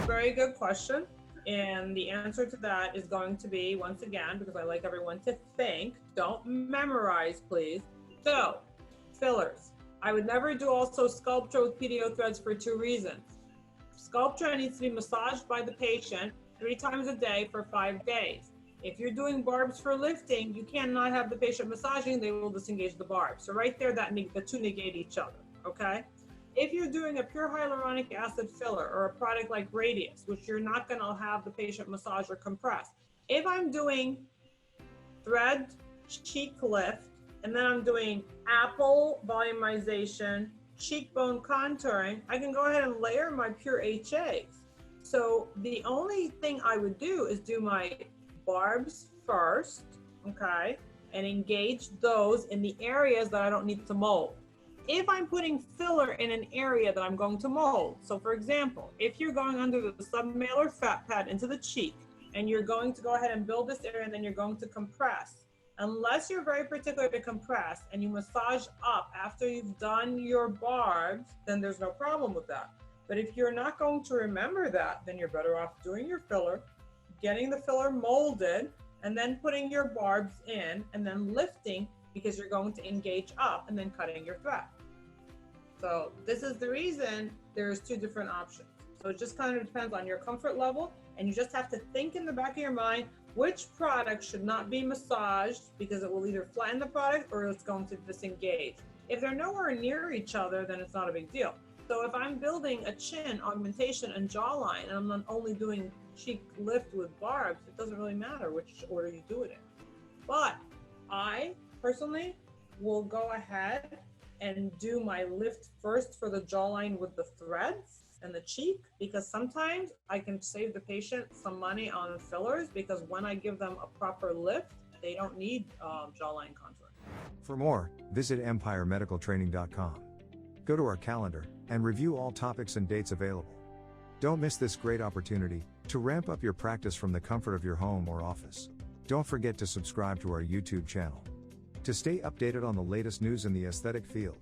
very good question. And the answer to that is going to be, once again, because I like everyone to think, don't memorize, please. So, fillers. I would never do also Sculptra with PDO threads for 2 reasons. Sculptra needs to be massaged by the patient 3 times a day for 5 days. If you're doing barbs for lifting, you cannot have the patient massaging, they will disengage the barb. So right there, the 2 negate each other, okay? If you're doing a pure hyaluronic acid filler or a product like Radius, which you're not gonna have the patient massage or compress. If I'm doing thread cheek lift, and then I'm doing apple volumization, cheekbone contouring, I can go ahead and layer my pure HAs. So the only thing I would do is do my barbs first, okay, and engage those in the areas that I don't need to mold. If I'm putting filler in an area that I'm going to mold, so for example, if you're going under the submalar fat pad into the cheek, and you're going to go ahead and build this area and then you're going to compress, unless you're very particular to compress and you massage up after you've done your barbs, then there's no problem with that. But if you're not going to remember that, then you're better off doing your filler, getting the filler molded, and then putting your barbs in and then lifting, because you're going to engage up and then cutting your thread. So this is the reason there's 2 different options. So it just kind of depends on your comfort level, and you just have to think in the back of your mind which product should not be massaged, because it will either flatten the product or it's going to disengage. If they're nowhere near each other, then it's not a big deal. So if I'm building a chin augmentation and jawline, and I'm not only doing cheek lift with barbs, it doesn't really matter which order you do it in. But I personally will go ahead and do my lift first for the jawline with the threads and the cheek, because sometimes I can save the patient some money on fillers, because when I give them a proper lift, they don't need jawline contour. For more, visit empiremedicaltraining.com. Go to our calendar and review all topics and dates available. Don't miss this great opportunity to ramp up your practice from the comfort of your home or office. Don't forget to subscribe to our YouTube channel to stay updated on the latest news in the aesthetic field.